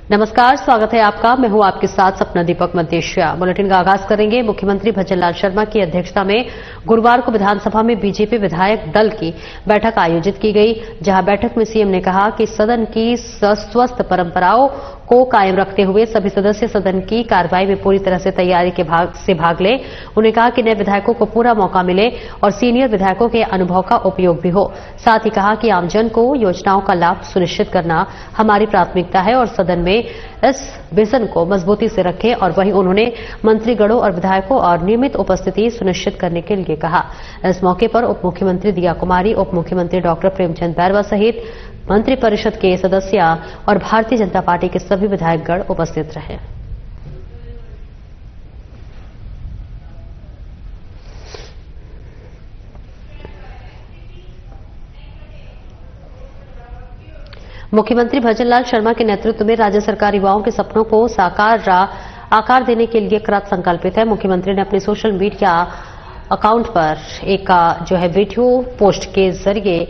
नमस्कार, स्वागत है आपका। मैं हूं आपके साथ सपना दीपक मदेशिया। बुलेटिन का आगाज करेंगे। मुख्यमंत्री भजनलाल शर्मा की अध्यक्षता में गुरुवार को विधानसभा में बीजेपी विधायक दल की बैठक आयोजित की गई, जहां बैठक में सीएम ने कहा कि सदन की स्वस्थ परंपराओं को कायम रखते हुए सभी सदस्य सदन की कार्रवाई में पूरी तरह से तैयारी के भाग लें। उन्होंने कहा कि नए विधायकों को पूरा मौका मिले और सीनियर विधायकों के अनुभव का उपयोग भी हो। साथ ही कहा कि आमजन को योजनाओं का लाभ सुनिश्चित करना हमारी प्राथमिकता है और सदन में इस विजन को मजबूती से रखें। और वहीं उन्होंने मंत्रीगणों और विधायकों और नियमित उपस्थिति सुनिश्चित करने के लिए कहा। इस मौके पर उप मुख्यमंत्री दिया कुमारी, उप मुख्यमंत्री डॉक्टर प्रेमचंद बैरवा सहित मंत्रिपरिषद के सदस्य और भारतीय जनता पार्टी के सभी विधायकगण उपस्थित रहे। मुख्यमंत्री भजनलाल शर्मा के नेतृत्व में राज्य सरकार युवाओं के सपनों को आकार देने के लिए कृत संकल्पित है। मुख्यमंत्री ने अपने सोशल मीडिया अकाउंट पर एक वीडियो पोस्ट के जरिए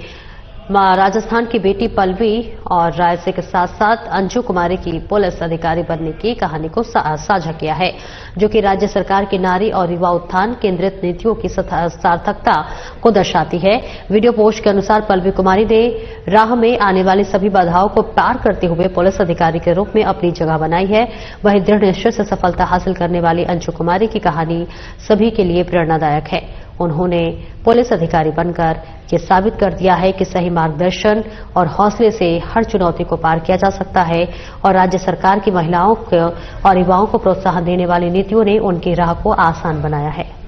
राजस्थान की बेटी पल्लवी और रायसे के साथ साथ अंजू कुमारी की पुलिस अधिकारी बनने की कहानी को साझा किया है, जो कि राज्य सरकार की नारी और युवा उत्थान केंद्रित नीतियों की सार्थकता को दर्शाती है। वीडियो पोस्ट के अनुसार पल्लवी कुमारी ने राह में आने वाली सभी बाधाओं को पार करते हुए पुलिस अधिकारी के रूप में अपनी जगह बनाई है। वहीं दृढ़ निश्चय से सफलता हासिल करने वाली अंजू कुमारी की कहानी सभी के लिए प्रेरणादायक है। उन्होंने पुलिस अधिकारी बनकर ये साबित कर दिया है कि सही मार्गदर्शन और हौसले से हर चुनौती को पार किया जा सकता है और राज्य सरकार की महिलाओं को और युवाओं को प्रोत्साहन देने वाली नीतियों ने उनकी राह को आसान बनाया है।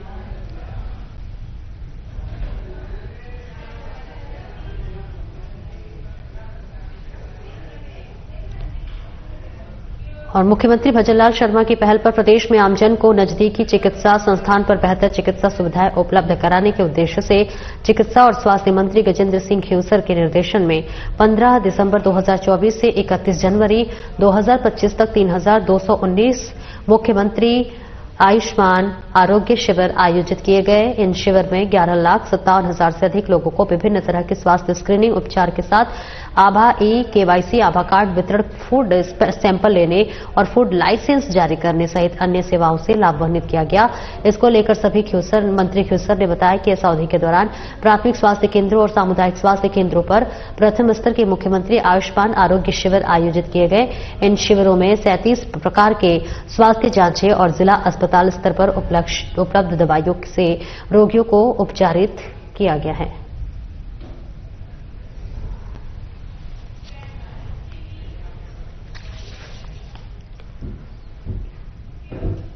और मुख्यमंत्री भजनलाल शर्मा की पहल पर प्रदेश में आमजन को नजदीकी चिकित्सा संस्थान पर बेहतर चिकित्सा सुविधाएं उपलब्ध कराने के उद्देश्य से चिकित्सा और स्वास्थ्य मंत्री गजेंद्र सिंह खेवसर के निर्देशन में 15 दिसंबर 2024 से 31 जनवरी 2025 तक 3219 मुख्यमंत्री आयुष्मान आरोग्य शिविर आयोजित किए गए। इन शिविर में 11,57,000 से अधिक लोगों को विभिन्न तरह की स्वास्थ्य स्क्रीनिंग उपचार के साथ आभा केवाईसी आभा कार्ड वितरण, फूड सैंपल लेने और फूड लाइसेंस जारी करने सहित अन्य सेवाओं से लाभान्वित किया गया। इसको लेकर सभी मंत्री खेवसर ने बताया कि इस अवधि के दौरान प्राथमिक स्वास्थ्य केंद्रों और सामुदायिक स्वास्थ्य केंद्रों पर प्रथम स्तर के मुख्यमंत्री आयुष्मान आरोग्य शिविर आयोजित किए गए। इन शिविरों में 37 प्रकार के स्वास्थ्य जांचें और जिला अस्पताल स्तर पर उपलब्ध दवाइयों से रोगियों को उपचारित किया गया है।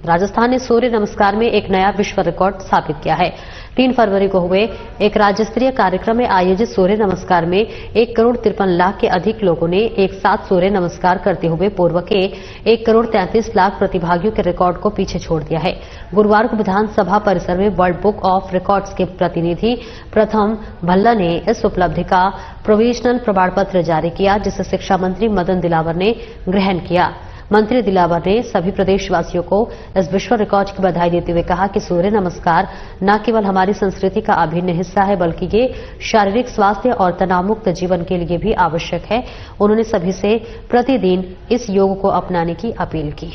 राजस्थान ने सूर्य नमस्कार में एक नया विश्व रिकॉर्ड स्थापित किया है। 3 फरवरी को हुए एक राज्य स्तरीय कार्यक्रम में आयोजित सूर्य नमस्कार में 1,53,00,000 के अधिक लोगों ने एक साथ सूर्य नमस्कार करते हुए पूर्व के 1,33,00,000 प्रतिभागियों के रिकॉर्ड को पीछे छोड़ दिया है। गुरुवार को विधानसभा परिसर में वर्ल्ड बुक ऑफ रिकॉर्ड्स के प्रतिनिधि प्रथम भल्ला ने इस उपलब्धि का प्रोविजनल प्रमाण पत्र जारी किया, जिसे शिक्षा मंत्री मदन दिलावर ने ग्रहण किया। मंत्री दिलावर ने सभी प्रदेशवासियों को इस विश्व रिकॉर्ड की बधाई देते हुए कहा कि सूर्य नमस्कार न केवल हमारी संस्कृति का अभिन्न हिस्सा है, बल्कि ये शारीरिक स्वास्थ्य और तनावमुक्त जीवन के लिए भी आवश्यक है। उन्होंने सभी से प्रतिदिन इस योग को अपनाने की अपील की।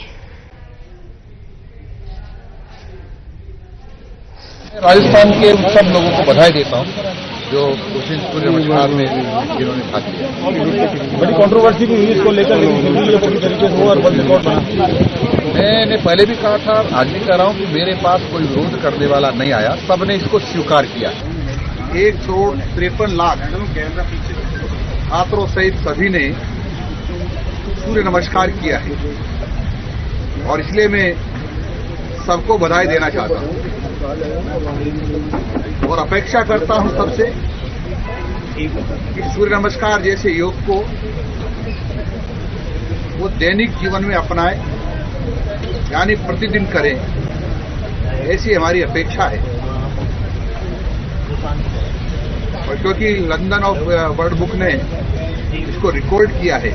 राजस्थान के सब लोगों को बधाई देता हूं जो सूर्य नमस्कार में जिन्होंने भाग लिया। बड़ी कंट्रोवर्सी भी हुई इसको लेकर, पूरी तरीके से और बंद रिकॉर्ड बना। मैंने पहले भी कहा था, आज भी कह रहा हूं कि मेरे पास कोई विरोध करने वाला नहीं आया, सबने इसको स्वीकार किया। 1,53,00,000 छात्रों सहित सभी ने सूर्य नमस्कार किया है और इसलिए मैं सबको बधाई देना चाहता हूं और अपेक्षा करता हूं सबसे कि सूर्य नमस्कार जैसे योग को वो दैनिक जीवन में अपनाएं, यानी प्रतिदिन करें, ऐसी हमारी अपेक्षा है। और क्योंकि लंदन ऑफ वर्ल्ड बुक ने इसको रिकॉर्ड किया है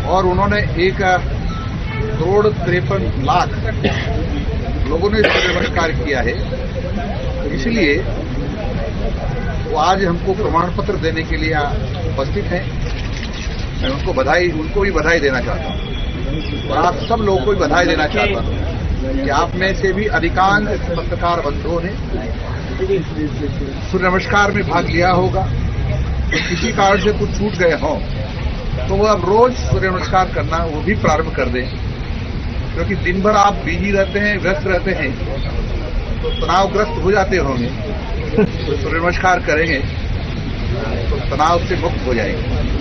और उन्होंने 1,53,00,000 लोगों ने सूर्य नमस्कार किया है, इसलिए वो आज हमको प्रमाण पत्र देने के लिए उपस्थित हैं मैं उनको भी बधाई देना चाहता हूं और आप सब लोगों को भी बधाई देना चाहता हूं कि आप में से भी अधिकांश पत्रकार बंधुओं ने सूर्य नमस्कार में भाग लिया होगा। तो किसी कारण से कुछ छूट गए हों तो वो अब रोज सूर्य नमस्कार करना वो भी प्रारंभ कर दें, क्योंकि दिन भर आप बिजी रहते हैं, व्यस्त रहते हैं, तो तनावग्रस्त हो जाते होंगे। तो सूर्य नमस्कार करेंगे तो तनाव से मुक्त हो जाएंगे।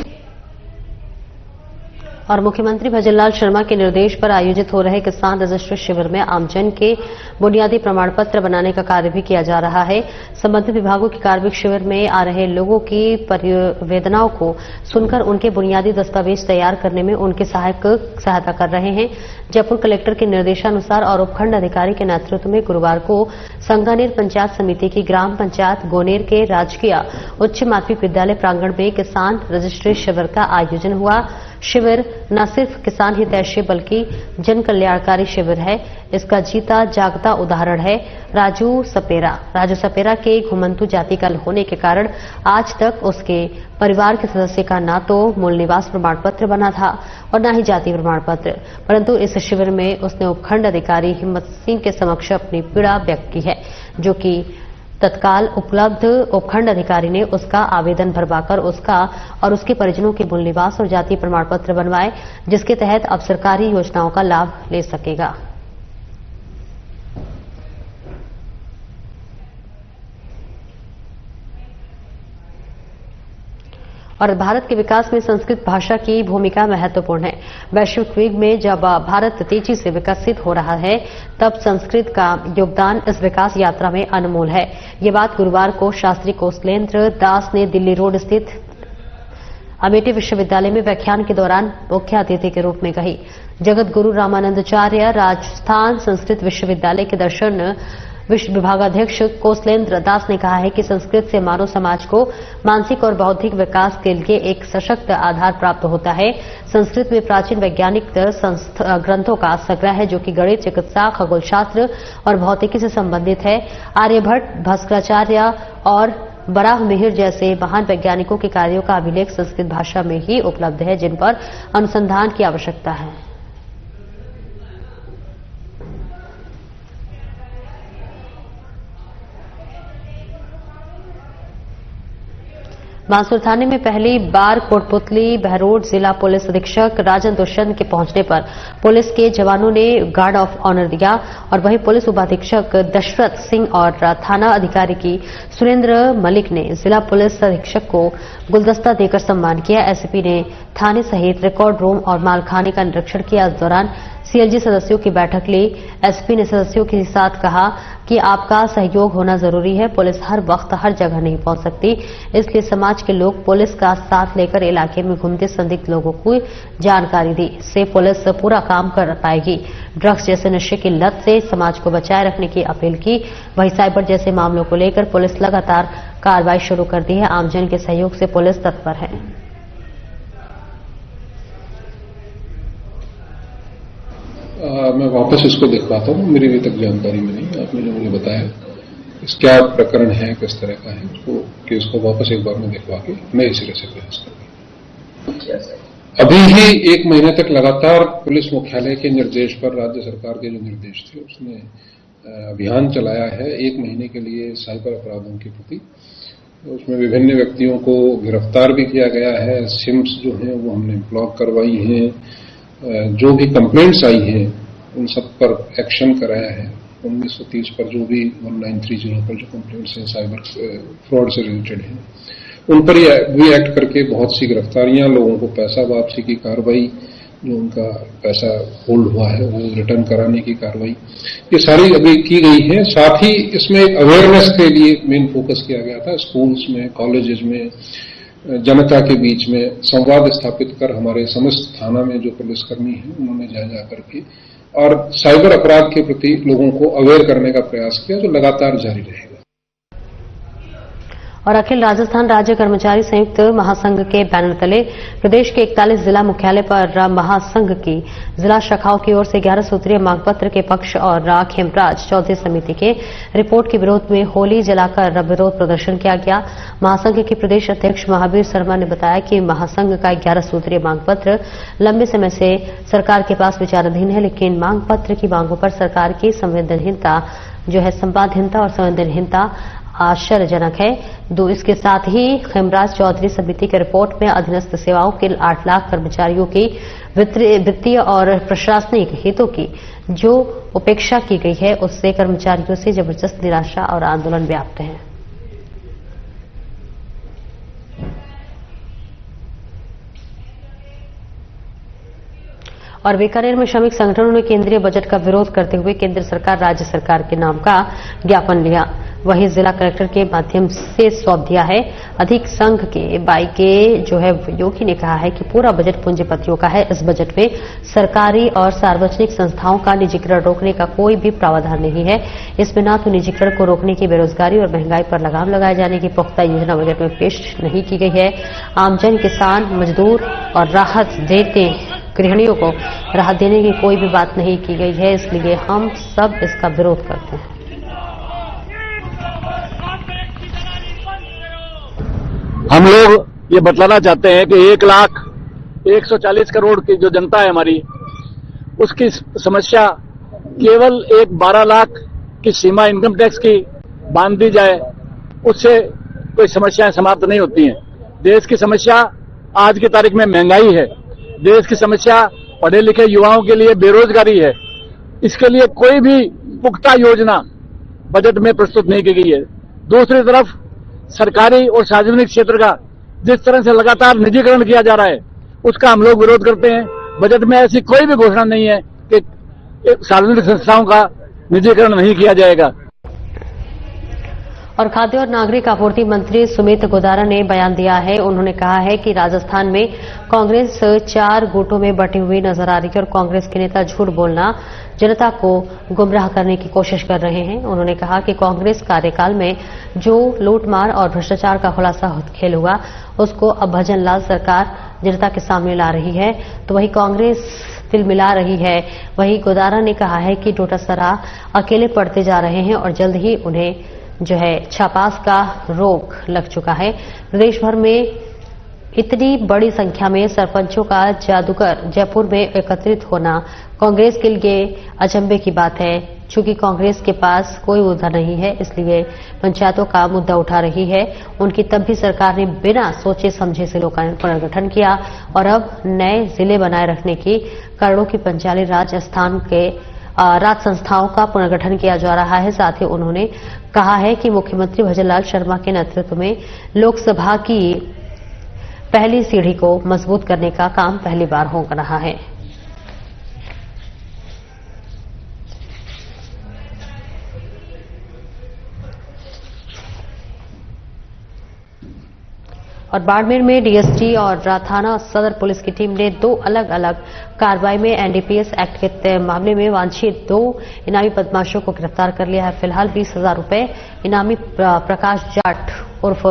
और मुख्यमंत्री भजनलाल शर्मा के निर्देश पर आयोजित हो रहे किसान रजिस्ट्री शिविर में आमजन के बुनियादी प्रमाण पत्र बनाने का कार्य भी किया जा रहा है। संबंधित विभागों के कार्मिक शिविर में आ रहे लोगों की परिवेदनाओं को सुनकर उनके बुनियादी दस्तावेज तैयार करने में उनके सहायता कर रहे हैं। जयपुर कलेक्टर के निर्देशानुसार और उपखंड अधिकारी के नेतृत्व में गुरुवार को संगानेर पंचायत समिति की ग्राम पंचायत गोनेर के राजकीय उच्च माध्यमिक विद्यालय प्रांगण में किसान रजिस्ट्री शिविर का आयोजन हुआ। शिविर न सिर्फ किसान हितैषी बल्कि जन कल्याणकारी शिविर है। इसका जीता जागता उदाहरण है राजू सपेरा के घुमंतु जाति का होने के कारण आज तक उसके परिवार के सदस्य का न तो मूल निवास प्रमाण पत्र बना था और न ही जाति प्रमाण पत्र, परंतु इस शिविर में उसने उपखंड अधिकारी हिम्मत सिंह के समक्ष अपनी पीड़ा व्यक्त की है, जो कि तत्काल उपलब्ध उपखंड अधिकारी ने उसका आवेदन भरवाकर उसका और उसके परिजनों के मूल निवास और जाति प्रमाण पत्र बनवाए, जिसके तहत अब सरकारी योजनाओं का लाभ ले सकेगा। और भारत के विकास में संस्कृत भाषा की भूमिका महत्वपूर्ण है। वैश्विक युग में जब भारत तेजी से विकसित हो रहा है, तब संस्कृत का योगदान इस विकास यात्रा में अनमोल है। ये बात गुरुवार को शास्त्री कौशलेंद्र दास ने दिल्ली रोड स्थित अमेठी विश्वविद्यालय में व्याख्यान के दौरान मुख्य अतिथि के रूप में कही। जगत गुरु रामानंदाचार्य राजस्थान संस्कृत विश्वविद्यालय के दर्शन विभागाध्यक्ष कौशलेंद्र दास ने कहा है कि संस्कृत से मानव समाज को मानसिक और बौद्धिक विकास के लिए एक सशक्त आधार प्राप्त होता है। संस्कृत में प्राचीन वैज्ञानिक ग्रंथों का संग्रह है, जो कि गणित, चिकित्सा, खगोलशास्त्र और भौतिकी से संबंधित है। आर्यभट्ट, भास्कराचार्य और बराह मिहिर जैसे महान वैज्ञानिकों के कार्यों का अभिलेख संस्कृत भाषा में ही उपलब्ध है, जिन पर अनुसंधान की आवश्यकता है। बांसुर थाने में पहली बार कोटपुतली बहरोड जिला पुलिस अधीक्षक राजन दुष्यंत के पहुंचने पर पुलिस के जवानों ने गार्ड ऑफ ऑनर दिया और वहीं पुलिस उपाधीक्षक दशरथ सिंह और थाना अधिकारी की सुरेंद्र मलिक ने जिला पुलिस अधीक्षक को गुलदस्ता देकर सम्मान किया। एसपी ने थाने सहित रिकॉर्ड रूम और मालखाने का निरीक्षण किया। इस दौरान सीएलजी सदस्यों की बैठक ली। एसपी ने सदस्यों के साथ कहा कि आपका सहयोग होना जरूरी है। पुलिस हर वक्त हर जगह नहीं पहुंच सकती, इसलिए समाज के लोग पुलिस का साथ लेकर इलाके में घूमते संदिग्ध लोगों को जानकारी दी से पुलिस पूरा काम कर पाएगी। ड्रग्स जैसे नशे की लत से समाज को बचाए रखने की अपील की। वहीं साइबर जैसे मामलों को लेकर पुलिस लगातार कार्रवाई शुरू कर दी है। आमजन के सहयोग से पुलिस तत्पर है। मैं वापस इसको दिखवाता हूँ, मेरी अभी तक जानकारी में नहीं। आपने जो मुझे बताया इस क्या प्रकरण है, किस तरह का है, उसको कि उसको वापस एक बार में दिखवा के नए सिरे से प्रयास करेंगे। अभी ही 1 महीने तक लगातार पुलिस मुख्यालय के निर्देश पर राज्य सरकार के जो निर्देश थे उसने अभियान चलाया है 1 महीने के लिए साइबर अपराधों के प्रति। उसमें विभिन्न व्यक्तियों को गिरफ्तार भी किया गया है। सिम्स जो हैं वो हमने ब्लॉक करवाई हैं। जो भी कंप्लेंट्स आई हैं उन सब पर एक्शन कराया है। 1930 पर जो भी 1930 पर जो कंप्लेंट्स हैं साइबर फ्रॉड से रिलेटेड हैं, उन पर भी एक्ट करके बहुत सी गिरफ्तारियां, लोगों को पैसा वापसी की कार्रवाई, जो उनका पैसा होल्ड हुआ है वो रिटर्न कराने की कार्रवाई, ये सारी अभी की गई है। साथ ही इसमें एक अवेयरनेस के लिए मेन फोकस किया गया था। स्कूल्स में, कॉलेजेस में, जनता के बीच में संवाद स्थापित कर हमारे समस्त थाना में जो पुलिसकर्मी हैं उन्होंने जा करके और साइबर अपराध के प्रति लोगों को अवेयर करने का प्रयास किया, जो लगातार जारी रहेगा। और अखिल राजस्थान राज्य कर्मचारी संयुक्त महासंघ के बैनर तले प्रदेश के 41 जिला मुख्यालय पर महासंघ की जिला शाखाओं की ओर से 11 सूत्रीय मांग पत्र के पक्ष और खेमराज चौधरी समिति के रिपोर्ट के विरोध में होली जलाकर विरोध प्रदर्शन किया गया। महासंघ के प्रदेश अध्यक्ष महावीर शर्मा ने बताया कि महासंघ का 11 सूत्रीय मांग पत्र लंबे समय से सरकार के पास विचाराधीन है, लेकिन मांग पत्र की मांगों पर सरकार की संवेदनहीनता संवादहीनता और संवेदनहीनता आश्चर्यजनक है। इसके साथ ही खेमराज चौधरी समिति की रिपोर्ट में अधीनस्थ सेवाओं के 8 लाख कर्मचारियों की वित्तीय और प्रशासनिक हितों की जो उपेक्षा की गई है, उससे कर्मचारियों से जबरदस्त निराशा और आंदोलन व्याप्त है। और बीकानेर में श्रमिक संगठनों ने केंद्रीय बजट का विरोध करते हुए केंद्र सरकार राज्य सरकार के नाम का ज्ञापन लिया, वहीं जिला कलेक्टर के माध्यम से सौंप दिया है। अधिक संघ के बाई के योगी ने कहा है कि पूरा बजट पूंजीपतियों का है। इस बजट में सरकारी और सार्वजनिक संस्थाओं का निजीकरण रोकने का कोई भी प्रावधान नहीं है। इसमें न तो निजीकरण को रोकने की, बेरोजगारी और महंगाई पर लगाम लगाए जाने की पुख्ता योजना बजट में पेश नहीं की गई है। आमजन, किसान, मजदूर और राहत देते गृहिणियों को राहत देने की कोई भी बात नहीं की गई है, इसलिए हम सब इसका विरोध करते हैं। हम लोग ये बतलाना चाहते हैं कि 1,140 करोड़ की जो जनता है हमारी, उसकी समस्या केवल एक 12 लाख की सीमा इनकम टैक्स की बांध दी जाए, उससे कोई समस्याएं समाप्त नहीं होती हैं। देश की समस्या आज की तारीख में महंगाई है, देश की समस्या पढ़े लिखे युवाओं के लिए बेरोजगारी है। इसके लिए कोई भी पुख्ता योजना बजट में प्रस्तुत नहीं की गई है। दूसरी तरफ सरकारी और सार्वजनिक क्षेत्र का जिस तरह से लगातार निजीकरण किया जा रहा है, उसका हम लोग विरोध करते हैं। बजट में ऐसी कोई भी घोषणा नहीं है कि सार्वजनिक संस्थाओं का निजीकरण नहीं किया जाएगा। और खाद्य और नागरिक आपूर्ति मंत्री सुमित गोदारा ने बयान दिया है। उन्होंने कहा है कि राजस्थान में कांग्रेस 4 गुटों में बटी हुई नजर आ रही है और कांग्रेस के नेता झूठ बोलना, जनता को गुमराह करने की कोशिश कर रहे हैं। उन्होंने कहा कि कांग्रेस कार्यकाल में जो लूटमार और भ्रष्टाचार का खुलासा खेल हुआ, उसको अब भजन लाल सरकार जनता के सामने ला रही है, तो वही कांग्रेस तिल मिला रही है। वही गोदारा ने कहा है कि डोटासरा अकेले पड़ते जा रहे हैं और जल्द ही उन्हें छापास का रोग लग चुका है। प्रदेश भर में इतनी बड़ी संख्या में सरपंचों का जादूगर जयपुर में एकत्रित होना कांग्रेस के लिए अचंभे की बात है। चूंकि कांग्रेस के पास कोई मुद्दा नहीं है, इसलिए पंचायतों का मुद्दा उठा रही है। उनकी तब भी सरकार ने बिना सोचे समझे जिलों का पुनर्गठन किया और अब नए जिले बनाए रखने की करोड़ों की पंचायती राज संस्थाओं का पुनर्गठन किया जा रहा है। साथ ही उन्होंने कहा है कि मुख्यमंत्री भजनलाल शर्मा के नेतृत्व में लोकसभा की पहली सीढ़ी को मजबूत करने का काम पहली बार हो रहा है। और बाड़मेर में डीएसटी और थाना सदर पुलिस की टीम ने 2 अलग अलग कार्रवाई में एनडीपीएस एक्ट के मामले में वांछित 2 इनामी बदमाशों को गिरफ्तार कर लिया है। फिलहाल 20,000 रुपए इनामी प्रकाश जाट उर्फ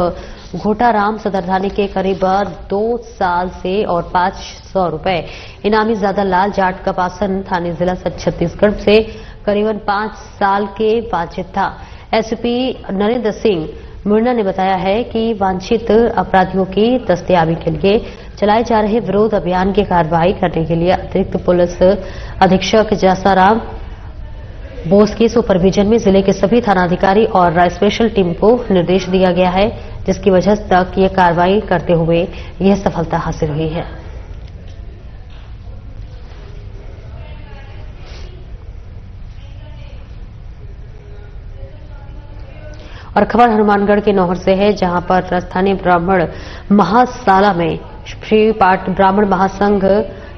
घोटाराम सदर थाने के करीब 2 साल से और 500 रुपए इनामी ज्यादा लाल जाट कपासन थाने जिला छत्तीसगढ़ से करीबन 5 साल के वांछित था। एसपी नरेंद्र सिंह मुर्ना ने बताया है कि वांछित अपराधियों की दस्तयाबी के लिए चलाए जा रहे विरोध अभियान की कार्रवाई करने के लिए अतिरिक्त पुलिस अधीक्षक जासाराम बोस के सुपरविजन में जिले के सभी थानाधिकारी और स्पेशल टीम को निर्देश दिया गया है, जिसकी वजह तक ये कार्रवाई करते हुए यह सफलता हासिल हुई है। और खबर हनुमानगढ़ के नौहर से है, जहां पर स्थानीय ब्राह्मण महाशाला में श्री पाट ब्राह्मण महासंघ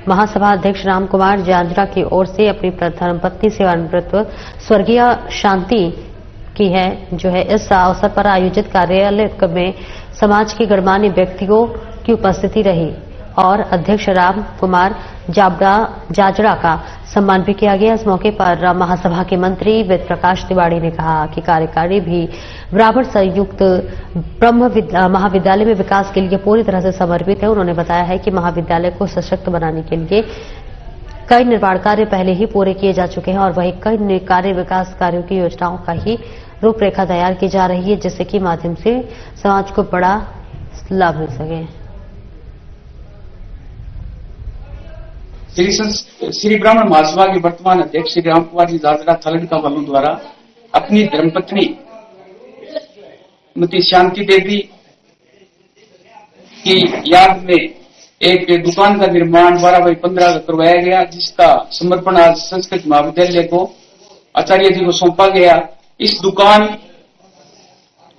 महासभा अध्यक्ष रामकुमार जांजरा की ओर से अपनी धर्मपत्नी सेवानिवृत्त स्वर्गीय शांति की है इस अवसर पर आयोजित कार्यालय में समाज के गणमान्य व्यक्तियों की उपस्थिति रही। और अध्यक्ष राम कुमार जाजड़ा का सम्मान भी किया गया। इस मौके पर महासभा के मंत्री वेद प्रकाश तिवारी ने कहा कि कार्यकारी भी बराबर संयुक्त ब्रह्म महाविद्यालय में विकास के लिए पूरी तरह से समर्पित है। उन्होंने बताया है कि महाविद्यालय को सशक्त बनाने के लिए कई निर्माण कार्य पहले ही पूरे किए जा चुके हैं और वहीं कई कार्य विकास कार्यों की योजनाओं का ही रूपरेखा तैयार की जा रही है, जिससे कि माध्यम से समाज को बड़ा लाभ मिल सके। श्री ब्राह्मण महासभा के वर्तमान अध्यक्ष श्री राम कुमार जी जाजड़ा थालड़का वालों द्वारा अपनी धर्मपत्नी श्रीमती शांति देवी की याद में एक दुकान का निर्माण 12/15 करवाया गया, जिसका समर्पण आज संस्कृत महाविद्यालय को आचार्य जी को सौंपा गया। इस दुकान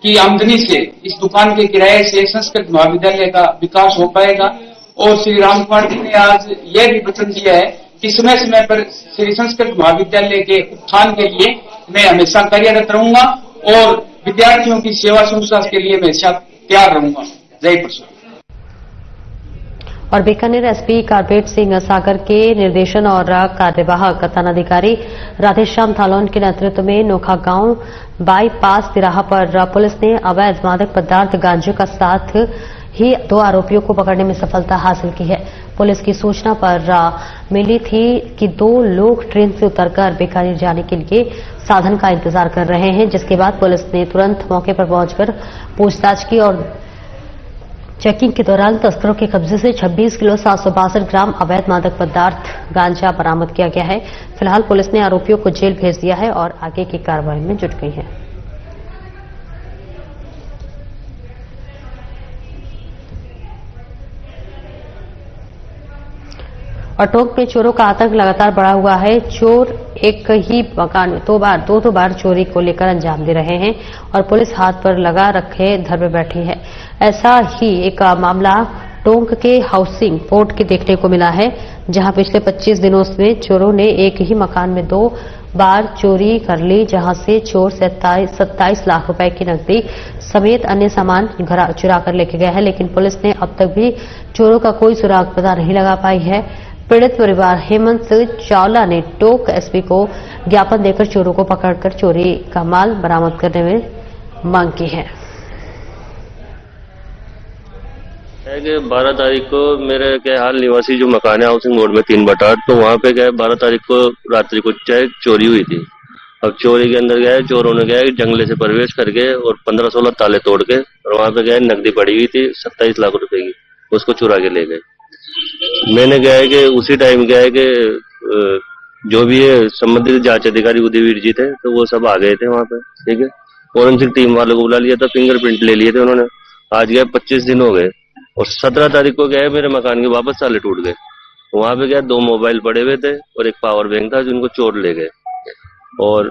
की आमदनी से, इस दुकान के किराए से संस्कृत महाविद्यालय का विकास हो पाएगा। और श्री राम कुमार जी ने आज यह भी वचन दिया है कि समय समय पर श्री संस्कृत महाविद्यालय के उत्थान के लिए मैं हमेशा कार्यरत रहूंगा और विद्यार्थियों की सेवा शुश्रूषा के लिए मैं हमेशा तैयार रहूंगा। जय प्रसन्न। और बीकानेर एसपी कारपेट सिंह सागर के निर्देशन और कार्यवाहक थानाधिकारी राधेश्याम थालोन के नेतृत्व में नोखा गांव बाईपास तिराहा पर पुलिस ने अवैध मादक पदार्थ गांजे का साथ ही 2 आरोपियों को पकड़ने में सफलता हासिल की है। पुलिस की सूचना पर मिली थी कि 2 लोग ट्रेन से उतरकर बीकानेर जाने के लिए साधन का इंतजार कर रहे हैं, जिसके बाद पुलिस ने तुरंत मौके पर पहुंचकर पूछताछ की और चेकिंग के दौरान तस्करों के कब्जे से 26 किलो 762 ग्राम अवैध मादक पदार्थ गांजा बरामद किया गया है। फिलहाल पुलिस ने आरोपियों को जेल भेज दिया है और आगे की कार्रवाई में जुट गई है। और टोंक में चोरों का आतंक लगातार बढ़ा हुआ है। चोर एक ही मकान में दो बार चोरी को लेकर अंजाम दे रहे हैं और पुलिस हाथ पर लगा रखे धर में बैठी है। ऐसा ही एक मामला टोंक के हाउसिंग बोर्ड के देखने को मिला है, जहां पिछले 25 दिनों में चोरों ने एक ही मकान में 2 बार चोरी कर ली, जहां से चोर 27 लाख रुपए की नकदी समेत अन्य सामान चुरा कर लेके गया है। लेकिन पुलिस ने अब तक भी चोरों का कोई सुराग पता नहीं लगा पाई है। पीड़ित परिवार हेमंत चावला ने टोंक एसपी को ज्ञापन देकर चोरों को पकड़कर चोरी का माल बरामद करने में मांग की है। 12 तारीख को मेरे क्या हाल निवासी जो मकान है हाउसिंग बोर्ड में 3/8, तो वहाँ पे क्या 12 तारीख को रात्रि को चाहे चोरी हुई थी। अब चोरी के अंदर गया चोरों ने गया जंगले से प्रवेश करके और 15-16 ताले तोड़ के और वहाँ पे गया नकदी पड़ी हुई थी 27 लाख रुपए की, उसको चुरा के ले गए। मैंने क्या है कि उसी टाइम क्या है कि जो भी है संबंधित जांच अधिकारी उदयवीर जी थे, तो वो सब आ गए थे वहाँ पे, ठीक है। फॉरेंसिक टीम वालों को बुला लिया था, फिंगरप्रिंट ले लिए थे उन्होंने। आज गया 25 दिन हो गए और 17 तारीख को गए मेरे मकान के वापस ताले टूट गए। वहां पे क्या 2 मोबाइल पड़े हुए थे और एक पावर बैंक था जिनको चोर ले गए। और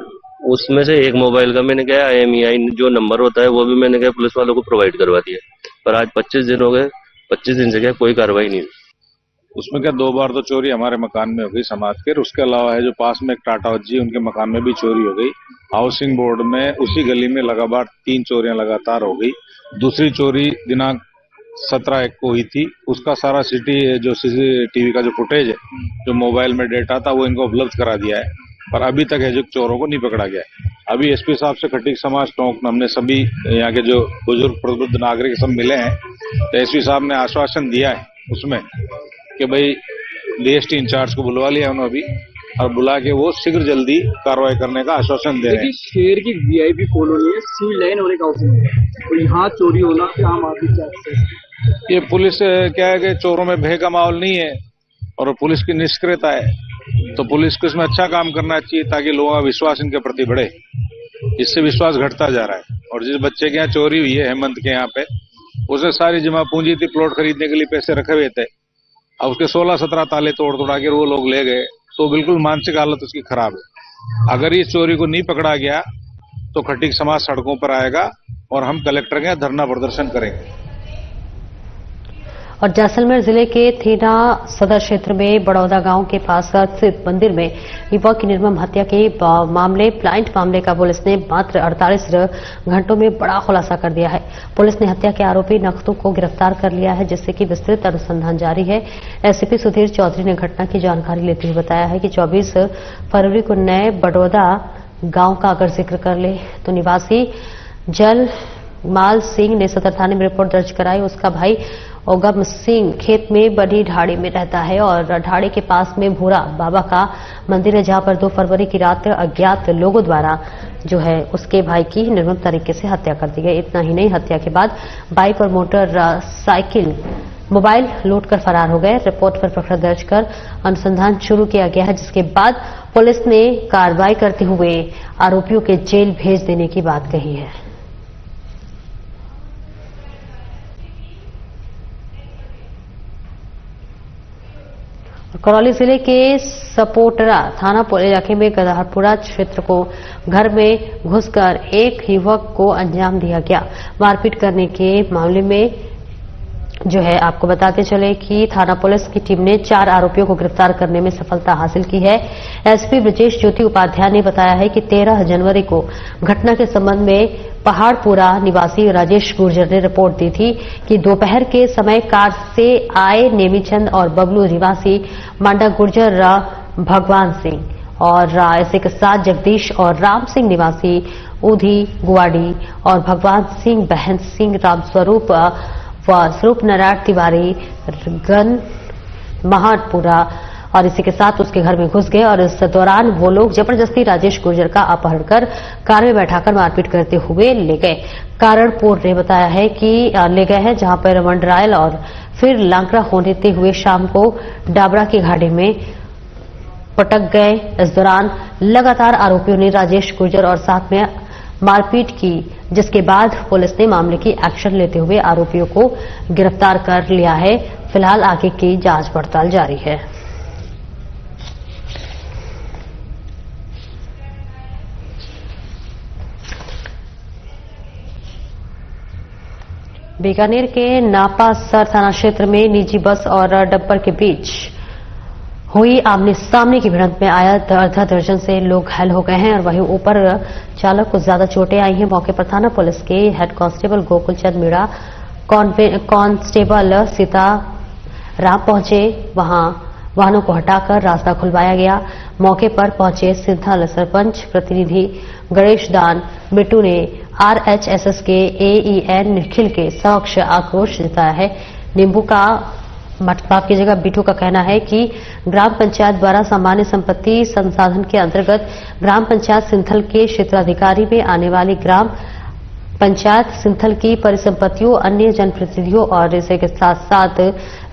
उसमें से एक मोबाइल का मैंने क्या IMEI जो नंबर होता है वो भी मैंने क्या पुलिस वालों को प्रोवाइड करवा दिया। पर आज 25 दिन हो गए, 25 दिन से क्या कोई कार्रवाई नहीं। उसमें क्या 2 बार तो चोरी हमारे मकान में हो गई समाज के। उसके अलावा है जो पास में एक टाटा जी उनके मकान में भी चोरी हो गई। हाउसिंग बोर्ड में उसी गली में लगातार 3 चोरियां लगातार हो गई। दूसरी चोरी दिनांक 17 को हुई थी। उसका सारा CCTV का जो फुटेज है, जो मोबाइल में डेटा था, वो इनको उपलब्ध करा दिया है, पर अभी तक है जो चोरों को नहीं पकड़ा गया है। अभी SP साहब से खटीक समाज टोंक में हमने सभी यहाँ के जो बुजुर्ग प्रबुद्ध नागरिक सब मिले हैं, तो SP साहब ने आश्वासन दिया है उसमें कि भाई DST इंचार्ज को बुलवा लिया उन्होंने अभी, और बुला के वो शीघ्र जल्दी कार्रवाई करने का आश्वासन दे रहे हैं। शहर की VIP कॉलोनी है, सी लाइन और एक हाउसिंग है, और यहाँ चोरी होना आम आदमी चाहते हैं। ये पुलिस क्या है कि चोरों में भय का माहौल नहीं है और पुलिस की निष्क्रियता है, तो पुलिस को इसमें अच्छा काम करना चाहिए ताकि लोगों का विश्वास इनके प्रति बढ़े। इससे विश्वास घटता जा रहा है। और जिस बच्चे के यहाँ चोरी हुई है हेमंत के यहाँ पे, उसने सारी जमा पूंजी थी, प्लॉट खरीदने के लिए पैसे रखे हुए थे, अब उसके 16-17 ताले तोड़ा के वो लोग ले गए, तो बिल्कुल मानसिक हालत उसकी खराब है। अगर इस चोरी को नहीं पकड़ा गया तो खटीक समाज सड़कों पर आएगा और हम कलेक्टर के यहाँ धरना प्रदर्शन करेंगे। और जैसलमेर जिले के थीना सदर क्षेत्र में बड़ौदा गांव के पास स्थित मंदिर में युवक की निर्मम हत्या के ब्लाइंड मामले का पुलिस ने मात्र 48 घंटों में बड़ा खुलासा कर दिया है। पुलिस ने हत्या के आरोपी नक्तू को गिरफ्तार कर लिया है, जिससे कि विस्तृत अनुसंधान जारी है। एसपी सुधीर चौधरी ने घटना की जानकारी लेते हुए बताया है कि 24 फरवरी को नए बड़ौदा गांव का अगर जिक्र कर ले तो निवासी जलमाल सिंह ने सदर थाने में रिपोर्ट दर्ज कराई। उसका भाई ओगम सिंह खेत में बड़ी ढाड़ी में रहता है और ढाड़ी के पास में भूरा बाबा का मंदिर है, जहां पर 2 फरवरी की रात अज्ञात लोगों द्वारा जो है उसके भाई की निर्मम तरीके से हत्या कर दी गई। इतना ही नहीं, हत्या के बाद बाइक और मोटरसाइकिल मोबाइल लूट कर फरार हो गए। रिपोर्ट पर प्रकरण दर्ज कर अनुसंधान शुरू किया गया है, जिसके बाद पुलिस ने कार्रवाई करते हुए आरोपियों के जेल भेज देने की बात कही है। करौली जिले के सपोटरा थाना इलाके में गदारपुरा क्षेत्र को घर में घुसकर एक युवक को अंजाम दिया गया। मारपीट करने के मामले में जो है आपको बताते चले कि थाना पुलिस की टीम ने 4 आरोपियों को गिरफ्तार करने में सफलता हासिल की है। एसपी ब्रजेश ज्योति उपाध्याय ने बताया है कि 13 जनवरी को घटना के संबंध में पहाड़पुरा निवासी राजेश गुर्जर ने रिपोर्ट दी थी कि दोपहर के समय कार से आए नेमीचंद और बबलू निवासी मांडा गुर्जर भगवान सिंह और इसी के साथ जगदीश और राम सिंह निवासी ऊधी गुवाड़ी और भगवान सिंह बहन सिंह रामस्वरूप व स्वरूप नारायण तिवारी गन महाटपुरा और इसी के साथ उसके घर में घुस गए और इस दौरान वो लोग जबरदस्ती राजेश गुर्जर का अपहरण कर कार में बैठाकर मारपीट करते हुए ले गए। कारणपुर ने बताया है कि ले गए हैं, जहां पर मंडरायल और फिर लांकड़ा होते हुए शाम को डाबरा की घाटी में पटक गए। इस दौरान लगातार आरोपियों ने राजेश गुर्जर और साथ में मारपीट की, जिसके बाद पुलिस ने मामले की एक्शन लेते हुए आरोपियों को गिरफ्तार कर लिया है। फिलहाल आगे की जांच पड़ताल जारी है। बीकानेर के नापासर थाना क्षेत्र में निजी बस और डंपर के बीच हुई आमने सामने की भिड़ंत में आधा दर्जन से लोग घायल हो गए हैं और वहीं ऊपर चालक को ज्यादा चोटें आई हैं। मौके पर थाना पुलिस के हेड कांस्टेबल गोकुल चंद मीणा, कांस्टेबल सीता राम पहुंचे। वहां वाहनों को हटाकर रास्ता खुलवाया गया। मौके पर पहुंचे सिंथल सरपंच प्रतिनिधि गणेश दान बिट्टू ने आरएचएसएस के एईएन निखिल के समक्ष आक्रोश जताया है। नींबू का माफ की जगह बिट्टू का कहना है कि ग्राम पंचायत द्वारा सामान्य संपत्ति संसाधन के अंतर्गत ग्राम पंचायत सिंथल के क्षेत्राधिकारी में आने वाली ग्राम पंचायत सिंथल की परिसंपत्तियों, अन्य जनप्रतिनिधियों और इसी के साथ साथ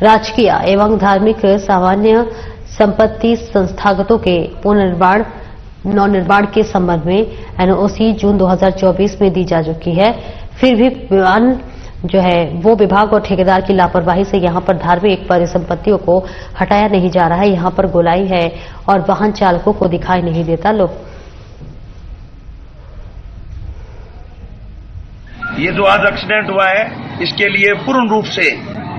राजकीय एवं धार्मिक सामान्य संपत्ति संस्थागतों के पुनर्निर्माण नवनिर्माण के संबंध में एनओसी जून 2024 में दी जा चुकी है। फिर भी जो है वो विभाग और ठेकेदार की लापरवाही से यहां पर धार्मिक परिसंपत्तियों को हटाया नहीं जा रहा है। यहां पर गोलाई है और वाहन चालकों को दिखाई नहीं देता। लोग ये जो आज एक्सीडेंट हुआ है, इसके लिए पूर्ण रूप से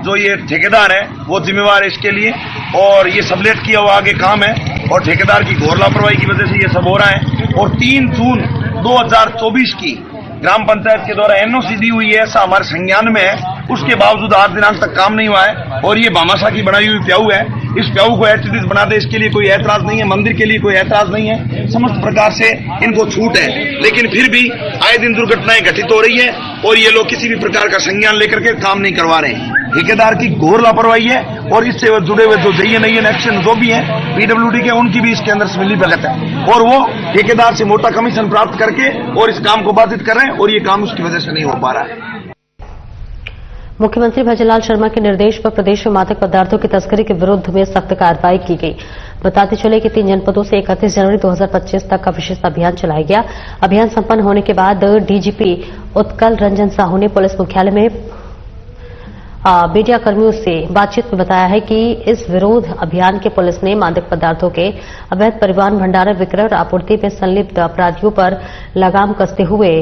जो ये ठेकेदार है वो जिम्मेवार है इसके लिए, और ये सबलेट किया हुआ आगे काम है और ठेकेदार की घोर लापरवाही की वजह से ये सब हो रहा है। और 3 जून 2024 की ग्राम पंचायत के द्वारा एनओसी दी हुई है, ऐसा हमारे संज्ञान में है, उसके बावजूद आज दिनांक तक काम नहीं हुआ है। और ये भामाशाह की बनाई हुई प्याऊ है, इस प्याऊ को एचडीज बना दे, इसके लिए कोई ऐतराज नहीं है, मंदिर के लिए कोई ऐतराज नहीं है, समस्त प्रकार से इनको छूट है। लेकिन फिर भी आए दिन दुर्घटनाएं घटित हो रही है और ये लोग किसी भी प्रकार का संज्ञान लेकर के काम नहीं करवा रहे हैं। ठेकेदार की घोर लापरवाही है और इससे जुड़े हुए जो जइए नहीं एक्शन जो भी है पीडब्ल्यूडी के, उनकी भी इसके अंदर मिली भगत है और वो ठेकेदार से मोटा कमीशन प्राप्त करके और इस काम को बाधित कर रहे हैं और ये काम उसकी वजह से नहीं हो पा रहा है। मुख्यमंत्री भजनलाल शर्मा के निर्देश पर प्रदेश में मादक पदार्थों की तस्करी के विरुद्ध में सख्त कार्रवाई की गई। बताते चले कि 3 जनपदों से 31 जनवरी 2025 तक का विशेष अभियान चलाया गया। अभियान संपन्न होने के बाद डीजीपी उत्कल रंजन साहू ने पुलिस मुख्यालय में मीडिया कर्मियों से बातचीत में बताया है कि इस विरोध अभियान के पुलिस ने मादक पदार्थों के अवैध परिवहन, भंडारण, विक्रय और आपूर्ति में संलिप्त अपराधियों पर लगाम कसते हुए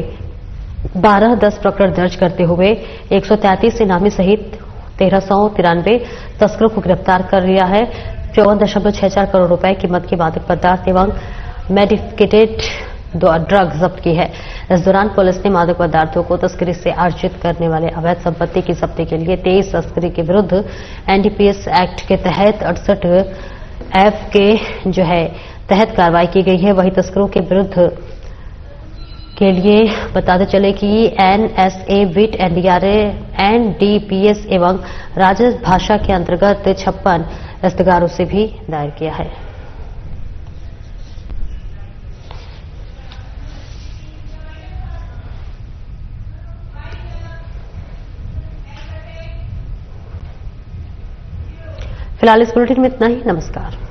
12-10 प्रकरण दर्ज करते हुए 133 इनामी सहित 1393 तस्करों को गिरफ्तार कर लिया है। 54.64 करोड़ रुपए कीमत के मादक पदार्थ एवं मेडिकेटेड ड्रग जब्त की है। इस दौरान पुलिस ने मादक पदार्थों को तस्करी से अर्जित करने वाले अवैध संपत्ति की जब्ती के लिए 23 तस्करी के विरुद्ध एनडीपीएस एक्ट के तहत 68F के तहत कार्रवाई की गई है। वहीं तस्करों के विरुद्ध के लिए बताते चले कि एनएसए, विट, एनडीपीएस एवं राजभाषा के अंतर्गत 56 इस्तगारों से भी दायर किया है। फिलहाल इस बुलेटिन में इतना ही। नमस्कार।